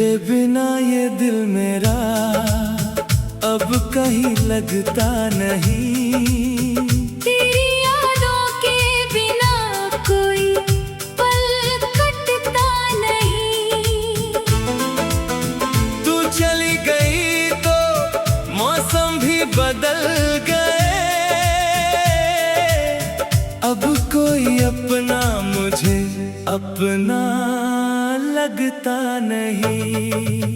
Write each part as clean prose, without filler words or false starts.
तेरे बिना ये दिल मेरा अब कहीं लगता नहीं। तेरी यादों के बिना कोई पल कटता नहीं। तू चली गई तो मौसम भी बदल गए, अब कोई अपना मुझे अपना लगता नहीं।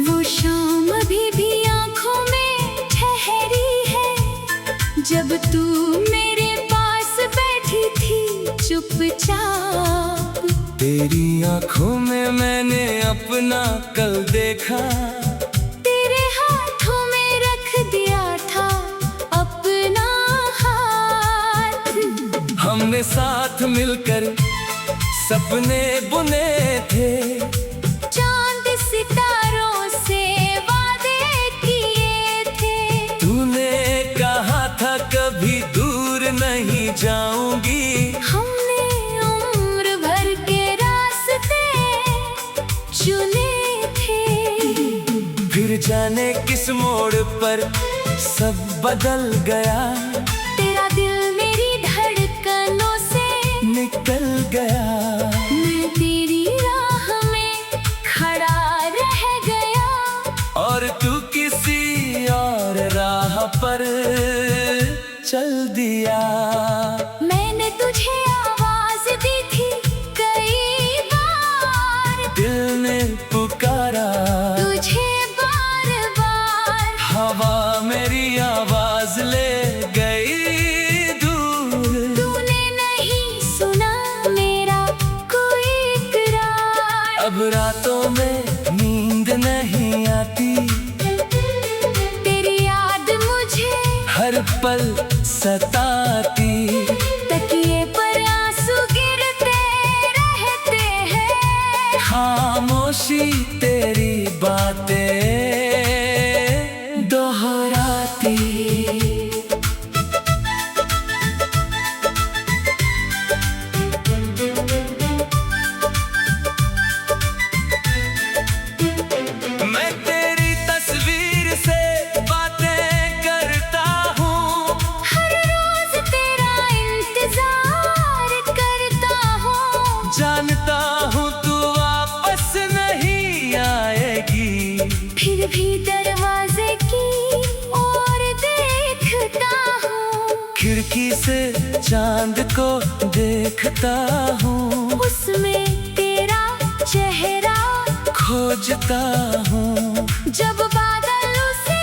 वो शाम अभी भी आँखों में ठहरी है, जब तू मेरे पास बैठी थी चुपचाप। तेरी आँखों में मैंने अपना कल देखा, तेरे हाथों में रख दिया था अपना हाथ। हमने साथ मिलकर सपने बुने थे, चांद सितारों से वादे किए थे। तूने कहा था कभी दूर नहीं जाऊंगी। हमने उम्र भर के रास्ते चुने थे। फिर जाने किस मोड़ पर सब बदल गया, तेरा दिल मेरी धड़कनों से निकल गया। मैं तेरी राह में खड़ा रह गया, और तू किसी और राह पर चल दिया। मैंने तुझे आवाज दी थी कई बार, दिल ने पुकारा तुझे बार बार। हवा मेरी आवाज ले गई दूर। तूने नहीं सुना मेरा कोई इकरार। अब रातों में नींद नहीं आती, तेरी याद मुझे हर पल सताती। तकिए पर आंसू गिरते रहते हैं, खामोशी तेरी बातें दोहराती। मैं तेरी तस्वीर से बातें करता हूँ, हर रोज तेरा इंतजार करता हूँ। जानता हूँ तू वापस नहीं आएगी, फिर भी दरवाजे की ओर देखता हूँ। खिड़की से चांद को देखता हूँ, उसमें तेरा चेहरा खोजता हूँ। जब बादल उसे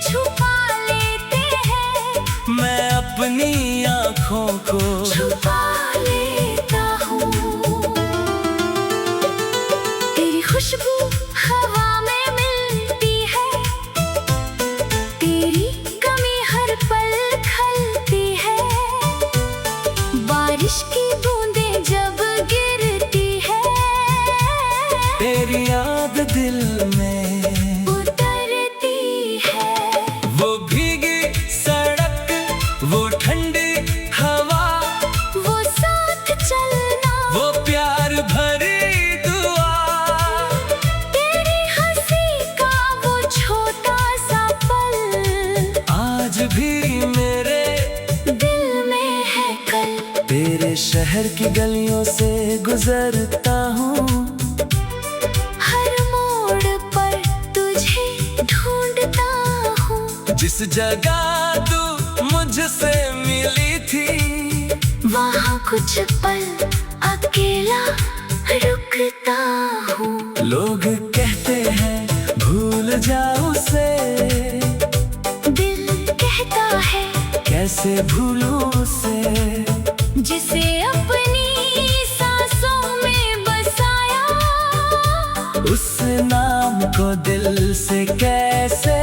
छुपा लेते हैं, मैं अपनी आँखों को छुपा लेता हूँ। तेरी खुशबू हवा में मिलती है, तेरी कमी हर पल खलती है। बारिश की बूंदें जब गिरती है, तेरी याद दिल में उतरती है। वो भीगी सड़क, वो ठंडी हवा, वो साथ चलना, वो प्यार भरी दुआ। तेरी हंसी का वो छोटा सा पल आज भी मेरे दिल में है कल। तेरे शहर की गलियों से गुजरता हूँ, हर मोड़ पर तुझे ढूंढता हूँ। जिस जगह तू मुझसे मिली थी, वहाँ कुछ पल अकेला रुकता हूँ। लोग कहते हैं भूल जाओ उसे, दिल कहता है कैसे भूलूं उसे, जिसे अपनी सांसों में बसाया। उस नाम को दिल से कैसे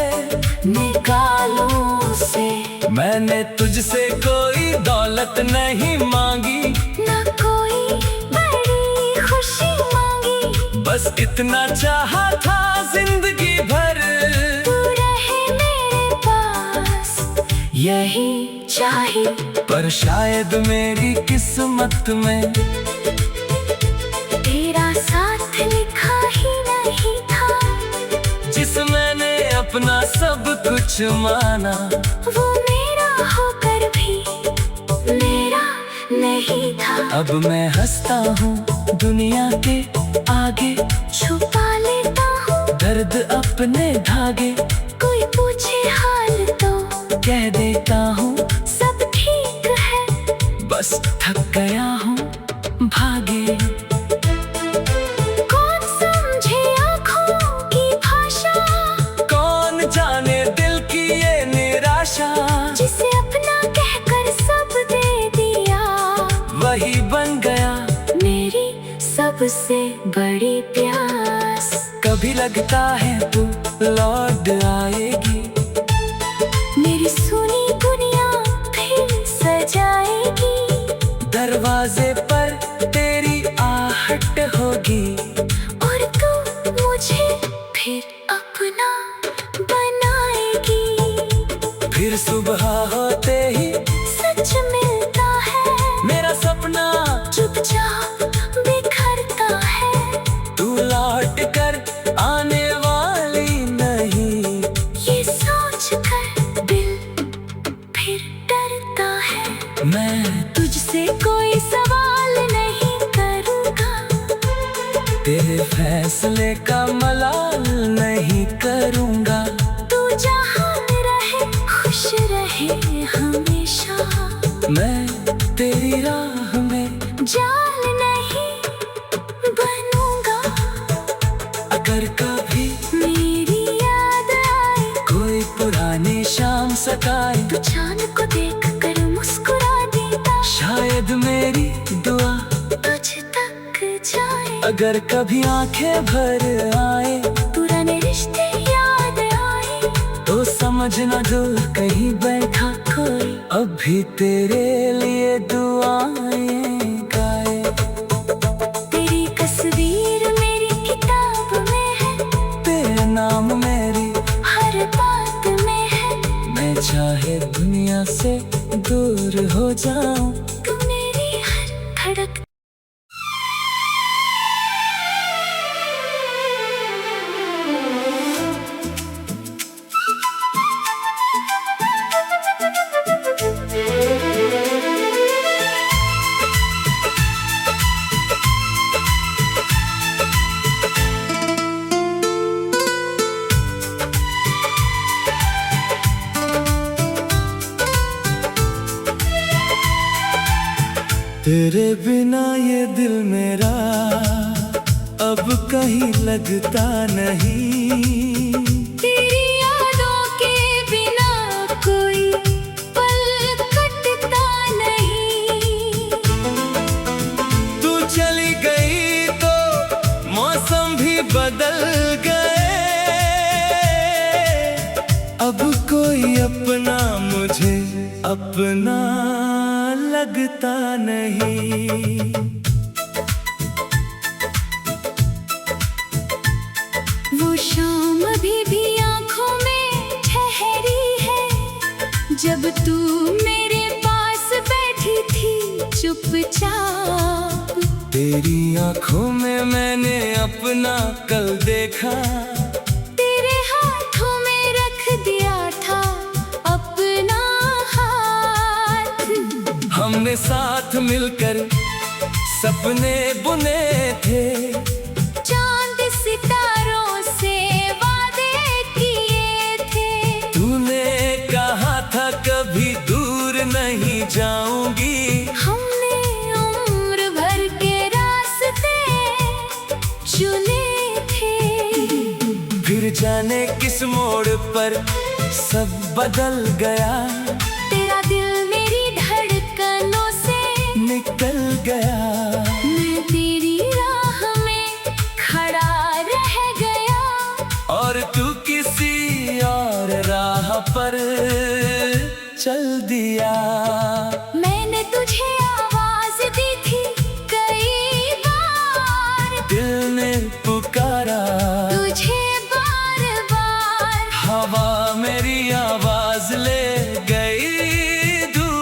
निकालूं उसे। मैंने तुझसे कोई दौलत नहीं मांगी, न कोई बड़ी खुशी मांगी, बस इतना चाहा था जिंदगी भर तू रहे मेरे पास। यही चाहे, पर शायद मेरी किस्मत में तेरा साथ लिखा ही नहीं था। जिस मैंने अपना सब कुछ माना, वो मेरा होकर भी मेरा नहीं था। अब मैं हंसता हूँ दुनिया के आगे, छुपा लेता हूँ दर्द अपने धागे, कोई पूछे हाल तो कह देता हूँ सब ठीक है। बस थक गया हूँ भागे। कौन समझे आँखों की भाषा, कौन जाने दिल की ये निराशा, जिसे अपना कहकर सब दे दिया, वही बन गया मेरी सबसे बड़ी प्यास। कभी लगता है तू लौट आएगी, मेरी सुनी दुनिया फिर सजाएगी। दरवाजे पर तेरी आहट होगी, और तू मुझे फिर अपना बनाएगी। फिर सुबह होते ही सच मिलता है, मेरा सपना चुपचाप बिखरता है। तू लौट कर आने वाली नहीं, ये सोच कर दिल फिर डरता है। मैं तुझसे कोई सवाल नहीं करूँगा, तेरे फैसले का मलाल नहीं करूँगा। तू जहाँ रहे खुश रहे हमेशा। मैं तेरी राह में जाल नहीं बनूंगा, अगर कभी मेरी याद आए, कोई पुरानी शाम सताए, तो चांद को देख कर मुस्कुरा देता। शायद मेरी दुआ तुझ तक जाए, अगर कभी आंखें भर आए, पुराने रिश्ते याद आए, तो समझना दूर कहीं बैठा कोई अब भी तेरे लिए दुआएं गाए। तेरी तस्वीर मेरी किताब में है, तेरा नाम मेरी हर बात में है। मैं चाहे दुनिया से दूर हो जाऊं, तू मेरी हर धड़क तेरे बिना ये दिल मेरा अब कहीं लगता नहीं। तेरी यादों के बिना कोई पल कटता नहीं। तू चली गई तो मौसम भी बदल गए, अब कोई अपना मुझे अपना लगता नहीं। वो शाम अभी भी आँखों में ठहरी है, जब तू मेरे पास बैठी थी चुपचाप। तेरी आंखों में मैंने अपना कल देखा, तेरे हाथों में रख दिया था अपना हाथ। हमने साथ मिलकर सपने बुने थे, चांद सितारों से वादे किए थे। तूने कहा था कभी दूर नहीं जाऊंगी। हमने उम्र भर के रास्ते चुने थे। फिर जाने किस मोड़ पर सब बदल गया, तेरा दिल मेरी धड़कनों से निकल गया। मैं तेरी राह में खड़ा रह गया, और तू किसी और राह पर चल दिया। मैंने तुझे आवाज दी थी कई बार, दिल ने पुकारा तुझे बार बार। हवा मेरी आवाज ले गई दूर।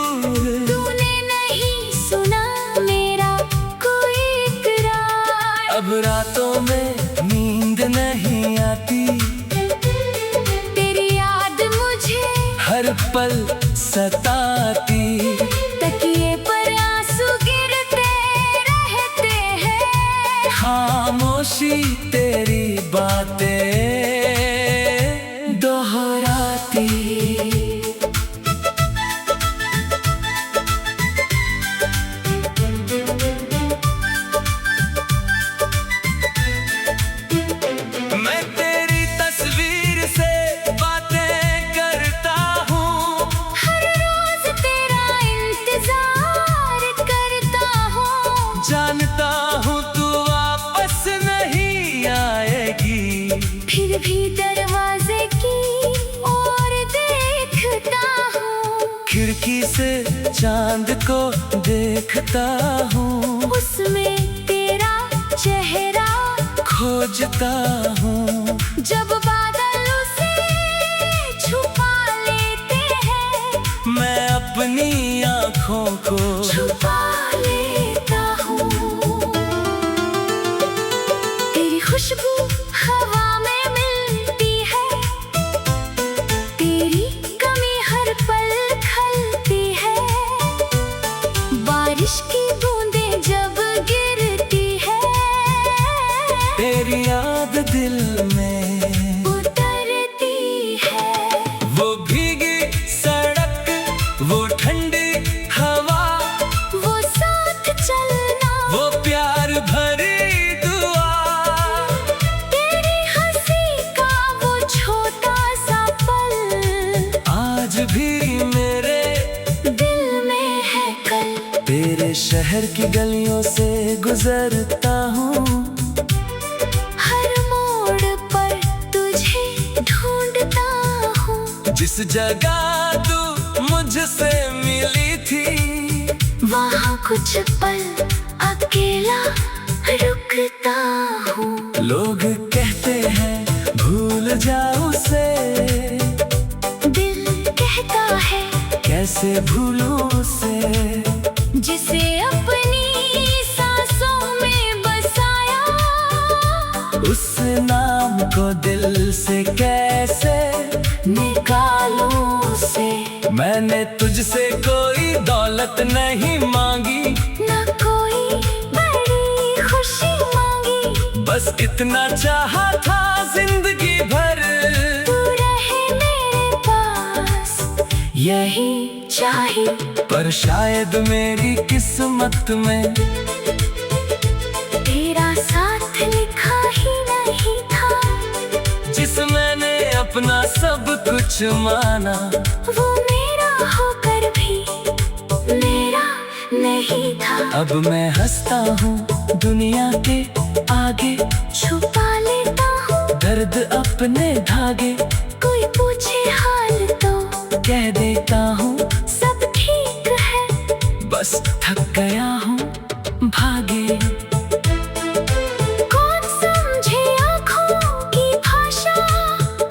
रातों में नींद नहीं आती, तेरी याद मुझे हर पल सताती। तकिए पर आंसू गिरते रहते हैं, खामोशी तेरी बातें दोहराती। मैं तेरी तस्वीर से बातें करता हूँ, हर रोज तेरा इंतजार करता हूँ। जानता हूँ तू वापस नहीं आएगी, फिर भी दरवाजे की ओर देखता हूँ। खिड़की से चांद को देखता हूँ, उसमें तेरा चेहरा खोजता हूँ। जब बादल उसे छुपा लेते हैं, मैं अपनी आँखों को छुपा लेता हूँ। तेरी खुशबू हवा में मिलती है, तेरी कमी हर पल खलती है। बारिश की बूंदें जब गिरती है, तेरी याद दिल में उतरती है। वो भीगी सड़क, वो ठंडी हवा, वो साथ चलना, वो प्यार भरी दुआ, तेरी हंसी का वो छोटा सा पल आज भी मेरे दिल में है कल। तेरे शहर की गलियों से गुजरता हूँ, हर मोड़ पर तुझे ढूंढता हूँ। जिस जगह तू मुझसे मिली थी, वहाँ कुछ पल अकेला रुकता हूँ। लोग कहते हैं भूल जाओ उसे, दिल कहता है कैसे भूलूं उसे, जिसे अपनी सांसों में बसाया। उस नाम को दिल से कैसे निकालूं उसे। मैंने तुझसे कोई दौलत नहीं मांगी, न कोई बड़ी खुशी मांगी, बस इतना चाहा था जिंदगी भर तू रहे मेरे पास, यही चाहिए। पर शायद मेरी किस्मत में तेरा साथ लिखा ही नहीं था, जिस मैंने अपना सब कुछ माना, वो मेरा होकर भी मेरा नहीं था। अब मैं हंसता हूँ दुनिया के आगे, छुपा लेता हूँ दर्द अपने धागे, कोई पूछे हाल तो कह देता हूँ सब ठीक है। बस थक गया हूँ भागे। कौन समझे आँखों की भाषा,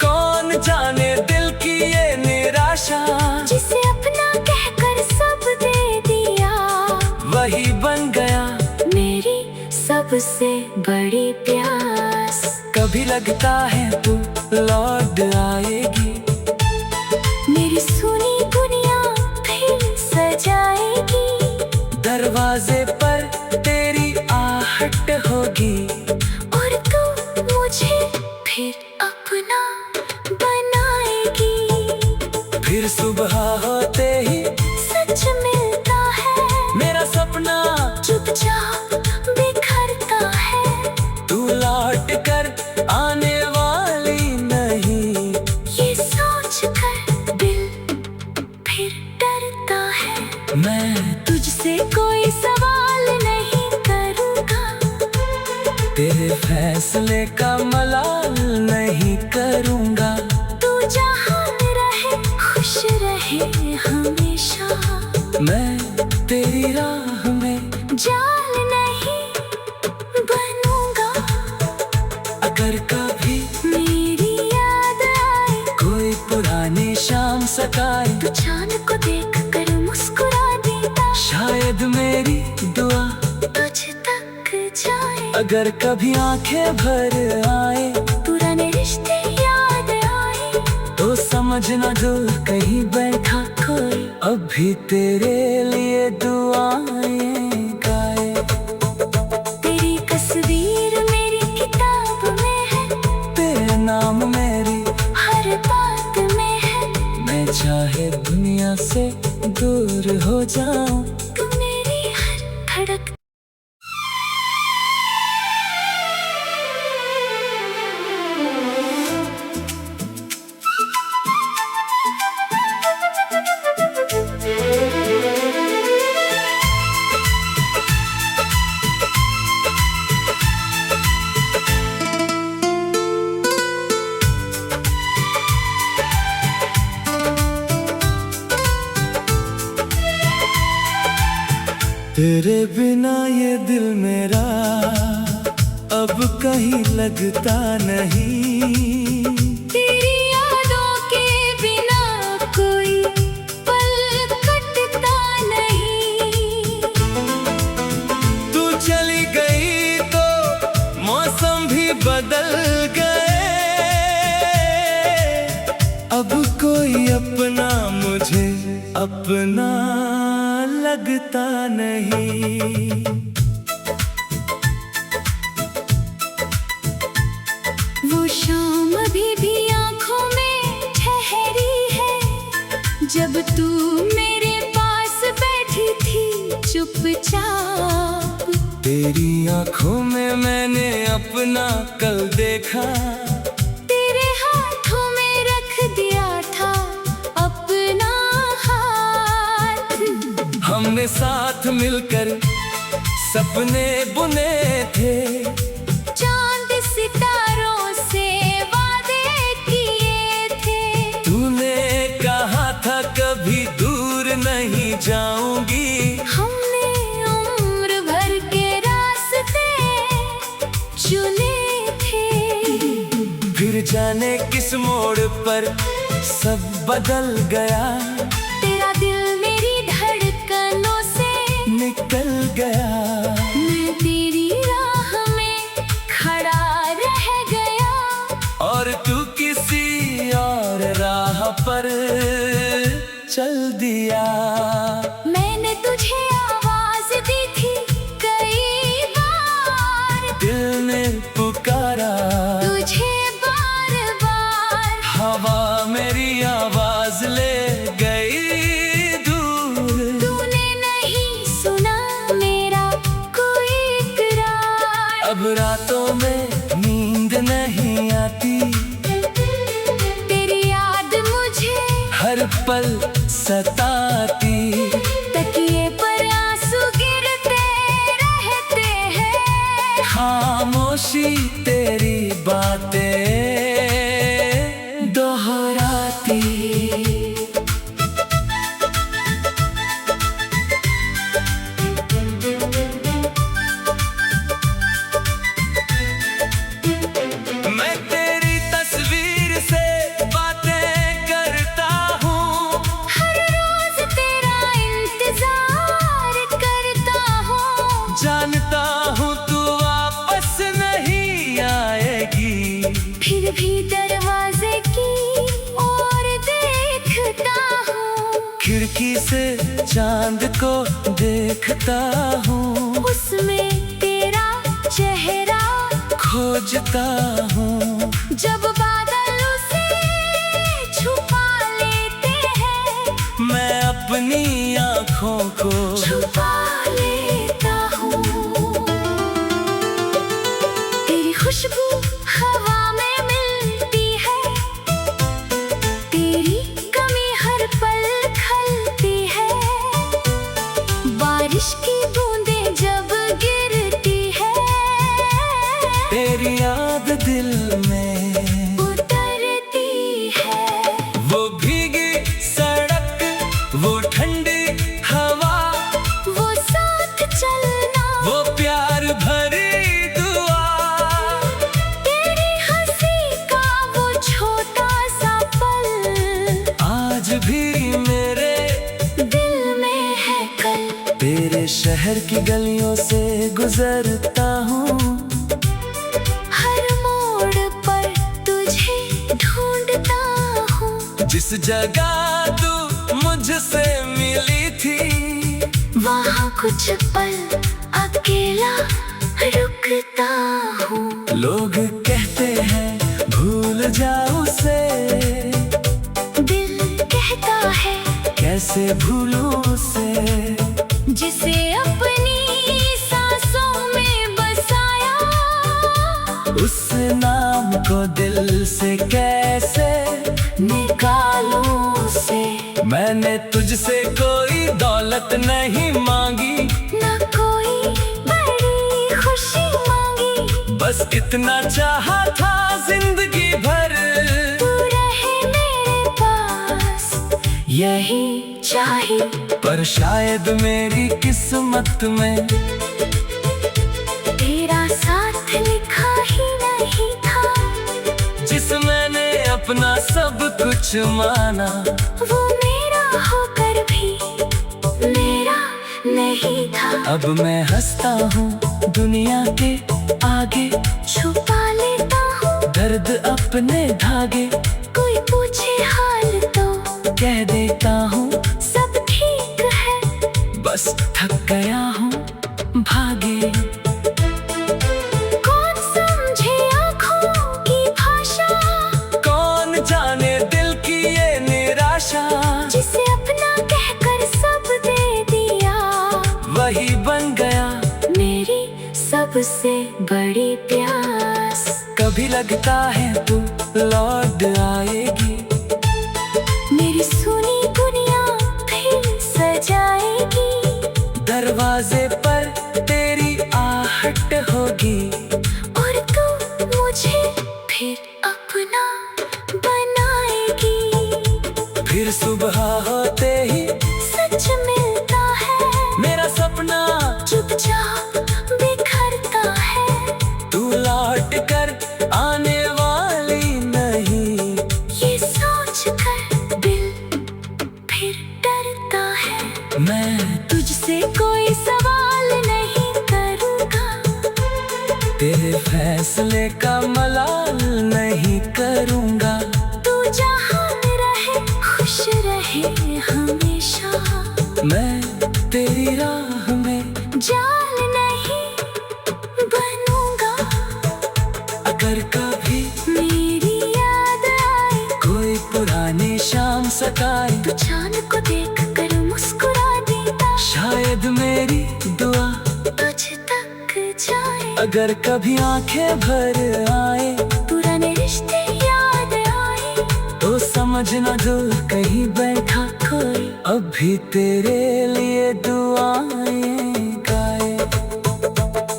कौन जाने दिल की ये निराशा, जिसे अपना कहकर सब दे दिया, वही बन गया मेरी सबसे बड़ी प्यास। कभी लगता है तू लौट आएगी, मेरी सुनी दुनिया फिर सजाएगी। दरवाजे पर तेरी आहट होगी, और तू मुझे फिर अपना बनाएगी। फिर सुबह होते ही सच मिलता है, मेरा सपना चुपचाप बिखरता है। तू लौट कर आने वाली नहीं, ये सोच कर दिल फिर डरता है। मैं तुझसे कोई सवाल नहीं करूँगा, तेरे फैसले का मलाल नहीं करूँगा। तू जहाँ रहे खुश रहे हमेशा, मैं तेरी राह में जाल नहीं बनूंगा। अगर कभी मेरी याद आए, कोई पुरानी शाम सताए, तो चांद को देख कर मुस्कुरा देता, शायद मेरी दुआ तुझ तक जाए। अगर कभी आंखें भर आए, पुराने रिश्ते याद आए, तो समझना दूर कहीं बैठा कोई अब भी तेरे लिए दुआएं गाए। तेरी तस्वीर मेरी किताब में है, तेरे नाम मेरी हर बात में है। मैं चाहे दुनिया से दूर हो जाऊं, तू मेरी हर धड़क। तेरे बिना ये दिल मेरा अब कहीं लगता नहीं। तेरी यादों के बिना कोई पल कटता नहीं। तू चली गई तो मौसम भी बदल गए, अब कोई अपना मुझे अपना लगता नहीं। वो शाम अभी भी आँखों में ठहरी है, जब तू मेरे पास बैठी थी चुपचाप। तेरी आंखों में मैंने अपना कल देखा, तेरे हाथों में रख दिया था अपना हाथ। हमने साथ मिलकर सपने बुने थे, चांद सितारों से वादे किए थे। तूने कहा था कभी दूर नहीं जाऊंगी। हमने उम्र भर के रास्ते चुने थे। फिर जाने किस मोड़ पर सब बदल गया, तेरा दिल मेरी धड़कनों से निकल गया। मैं तेरी राह में खड़ा रह गया, और तू किसी और राह पर चल दिया। मैंने तुझे आवाज दी थी कई बार, दिल ने पुकारा तुझे बार बार। हवा मेरी आवाज ले गई दूर। तूने नहीं सुना मेरा कोई इकरार। अब रातों में नींद नहीं आती, तेरी याद मुझे हर पल सताती। तकिए पर आंसू गिरते रहते हैं। खामोशी तेरी बातें दोहराती। मैं तेरी तस्वीर से बातें करता हूँ, हर रोज तेरा इंतजार करता हूँ। जानता हूँ तू वापस नहीं आएगी। फिर भी दरवाजे की ओर देखता हूँ। खिड़की से चांद को देखता हूँ, उसमें तेरा चेहरा खोजता हूँ। जब बादल उसे छुपा लेते हैं, मैं अपनी आँखों को छुपा लेता हूँ। तेरी खुशबू हवा में मिलती है, तेरी कमी हर पल खलती है। बारिश की बूंदें जब गिरती है, तेरी याद दिल में उतरती है। वो भीगी सड़क, वो ठंडी हवा, वो साथ चलना, वो प्यार भरी दुआ। तेरी हंसी का वो छोटा सा पल आज भी मेरे दिल में है कल। तेरे शहर की गलियों से गुजरता हूँ, जिस जगह तू मुझसे मिली थी, वहाँ कुछ पल अकेला रुकता हूँ। लोग कहते हैं भूल जाओ उसे, दिल कहता है कैसे भूलूं उसे, जिसे अपनी सांसों में बसाया। उस नाम को दिल से कैसे निकालूं उसे। मैंने तुझसे कोई दौलत नहीं मांगी, न कोई बड़ी खुशी मांगी, बस इतना चाहा था जिंदगी भर तू रहे मेरे पास, यही चाहिए। पर शायद मेरी किस्मत में तेरा साथ लिखा ही नहीं था, जिस मैंने अपना सब कुछ माना, वो मेरा होकर भी मेरा नहीं था। अब मैं हंसता हूँ दुनिया के आगे, छुपा लेता हूँ दर्द अपने धागे, कोई पूछे हाल तो कह देता हूँ सब ठीक है। बस थक गया हूँ भागे। कौन समझे आँखों की भाषा, कौन जाने दिल की ये निराशा, जिसे अपना कहकर सब दे दिया, वही बन गया मेरी सबसे बड़ी प्यास। कभी लगता है तू लौट आएगी, मेरी सुनी दुनिया फिर सजाएगी, दरवाजे पर तेरी आहट होगी, और तू मुझे फिर अपना बनाएगी। फिर सुबह होते ही सच मिलता है, मेरा सपना चुपचाप बिखरता है, तू लौट कर आने वाली नहीं, ये सोच कर दिल फिर डरता है। मैं तुझसे कोई सवाल नहीं करूँगा, तेरे फैसले का मलाल नहीं करूँगा, तू जहाँ रहे खुश रहे हमेशा, मैं तेरी राह में जाल नहीं बनूंगा। अगर कभी मेरी याद आए, कोई पुरानी शाम सताए, तू चांद को देख कर मुस्कुरा देता, शायद मेरी दुआ तुझ तक जाए। अगर कभी आंखें भर आए, पुराने रिश्ते याद आए, तो समझना दूर कहीं बैठा कोई अब भी तेरे लिए दुआएं गाए।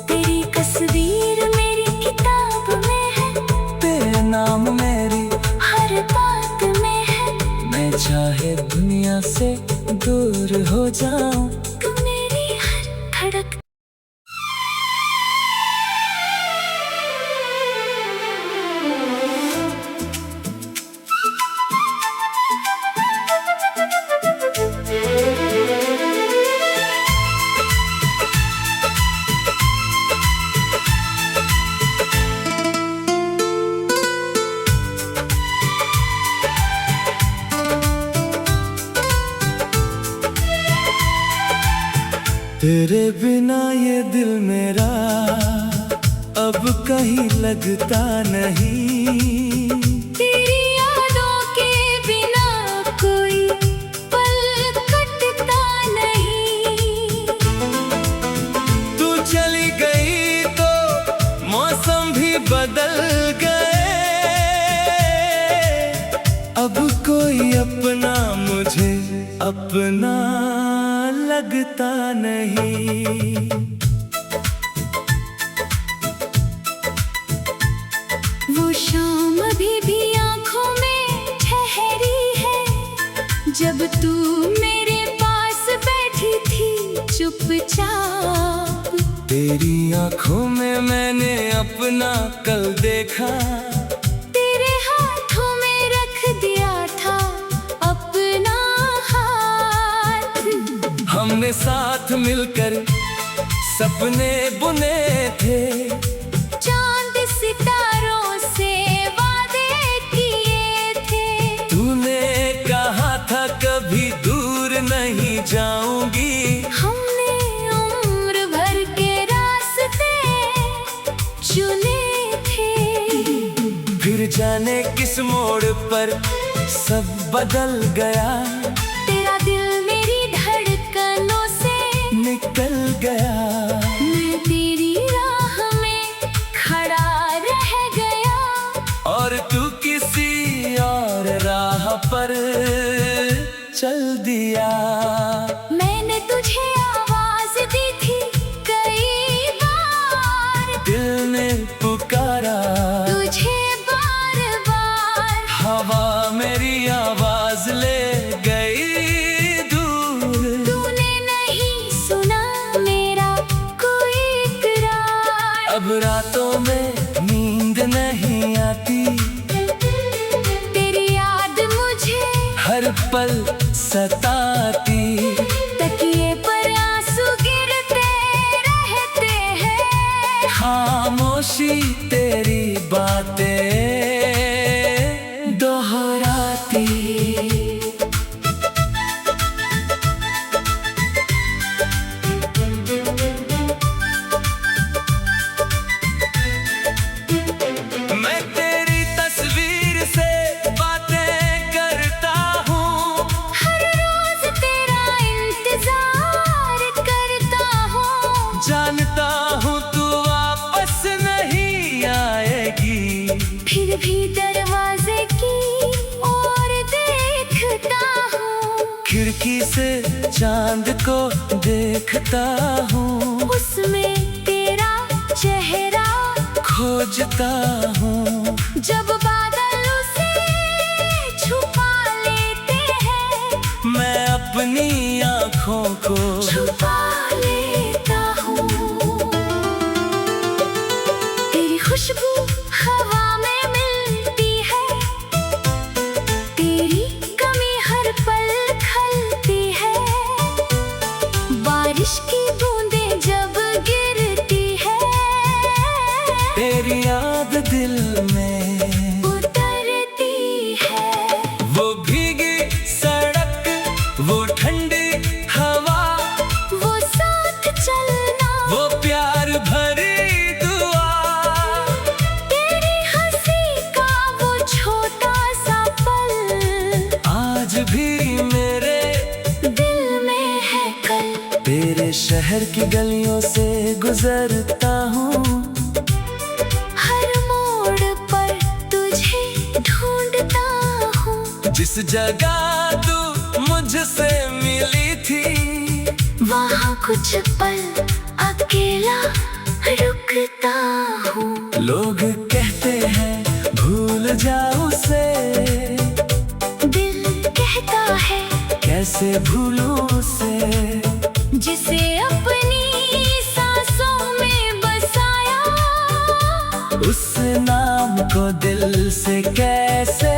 तेरी तस्वीर मेरी किताब में है, तेरे नाम मेरी हर बात में है, मैं चाहे दुनिया से दूर हो जाऊं, तू मेरी हर धड़क। तेरे बिना ये दिल मेरा अब कहीं लगता नहीं, तेरी यादों के बिना कोई पल कटता नहीं। तू चली गई तो मौसम भी बदल गए, अब कोई अपना मुझे अपना लगता नहीं। वो शाम अभी भी आँखों में ठहरी है, जब तू मेरे पास बैठी थी चुपचाप। तेरी आँखों में मैंने अपना कल देखा, तेरे हाथों में रख दिया था अपना हाथ। हमने साथ मिलकर सपने बुने थे, चांद सितारों से वादे किए थे। तूने फिर जाने किस मोड़ पर सब बदल गया, तेरा दिल मेरी धड़कनों से निकल गया। मैं तेरी राह में खड़ा रह गया, और तू किसी और राह पर चल दिया। मैंने तुझे आवाज दी थी कई बार, दिल ने पुकारा तुझे बार बार। हवा मेरी आवाज ले गई दूर, तूने नहीं सुना मेरा कोई इकरार। अब रातों में नींद नहीं आती, तेरी याद मुझे हर पल सताती। तकिए पर आंसू गिरते रहते हैं, खामोशी तेरी बातें दोहराती। मैं तेरी तस्वीर से बातें करता हूँ, हर रोज तेरा इंतजार करता हूँ। जानता हूँ तू वापस नहीं आएगी, फिर भी दरवाजे की ओर देखता हूँ। खिड़की से चांद को देखता हूँ, उसमें तेरा चेहरा खोजता हूँ। जब बादल उसे छुपा लेते हैं, मैं अपनी आँखों को छुपा लेता हूँ। तेरी खुशबू हवा में मिलती है, तेरी कमी हर पल खलती है। बारिश की बूंदें जब गिरती है, तेरी याद दिल में उतरती है। वो भीगी सड़क, वो ठंडी हवा, वो साथ चलना, वो प्यार भरी दुआ। तेरी हंसी का वो छोटा सा पल आज भी मेरे दिल में है कल। तेरे शहर की गलियों से गुजरता हूँ, हर मोड़ पर तुझे ढूंढता हूँ। जिस जगह तू मुझसे मिली थी, वहाँ कुछ पल अकेला रुकता हूँ। लोग कहते हैं भूल जाओ उसे, दिल कहता है कैसे भूलूं उसे। जिसे अपनी सांसों में बसाया, उस नाम को दिल से कैसे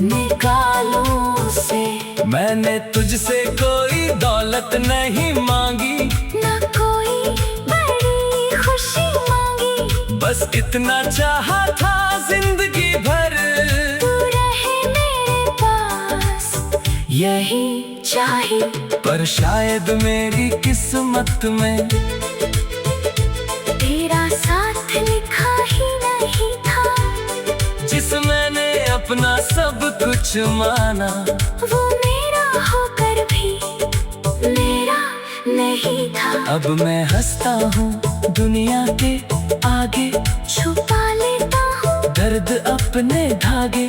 निकालूं उसे। मैंने तुझसे कोई दौलत नहीं मांगी, न कोई बड़ी खुशी मांगी, बस इतना चाहा था जिंदगी भर तू रहे मेरे पास, यही चाहिए। पर शायद मेरी किस्मत में तेरा साथ लिखा ही नहीं था, जिस मैंने अपना सब कुछ माना, वो मेरा होकर भी मेरा नहीं था। अब मैं हंसता हूँ दुनिया के आगे, छुपा लेता हूँ दर्द अपने धागे,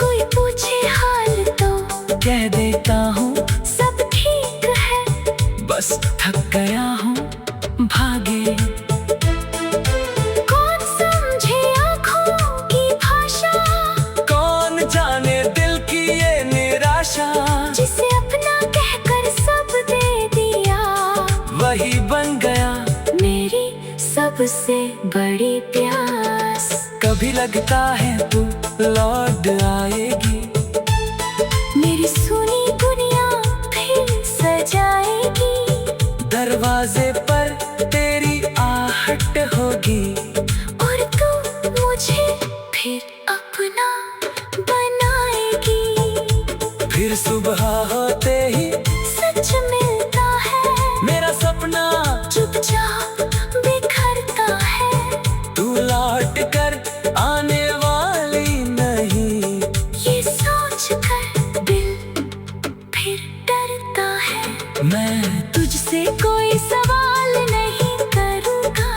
कोई पूछे हाल तो कह देता हूँ सब ठीक है। बस थक गया हूँ भागे। कौन समझे आँखों की भाषा, कौन जाने दिल की ये निराशा, जिसे अपना कहकर सब दे दिया, वही बन गया मेरी सबसे बड़ी प्यास। कभी लगता है तू लौट आएगी, मेरी सुनी दुनिया फिर सजाएगी। दरवाजे पर तेरी आहट होगी, और तू मुझे फिर अपना बनाएगी। फिर सुबह होते ही सच मिलता है, मेरा सपना चुपचाप बिखरता है। तू लौट कर आने वाली तुझसे कोई सवाल नहीं करूँगा,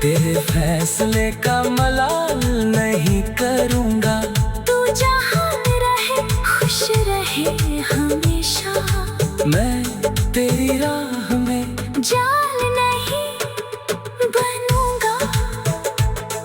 तेरे फैसले का मलाल नहीं करूँगा। तू जहाँ रहे खुश रहे हमेशा, मैं तेरी राह में जाल नहीं बनूंगा।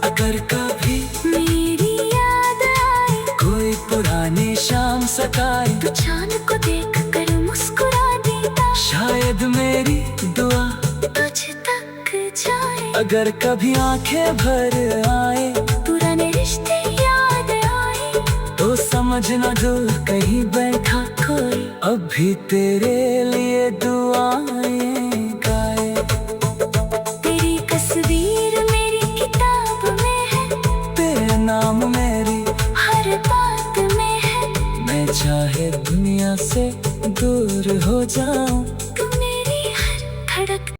अगर कभी मेरी याद आए, कोई पुरानी शाम सताए, तो चांद को देख कर मुस्कुरा देता, शायद मेरी दुआ तुझ तक जाए। अगर कभी आंखें भर आए, पुराने रिश्ते याद आए, तो समझना दूर कहीं बैठा कोई अब भी तेरे लिए दुआएं गाए। तेरी तस्वीर मेरी किताब में है, तेरा नाम मेरी हर बात में है। मैं चाहे दुनिया से दूर हो जाऊं,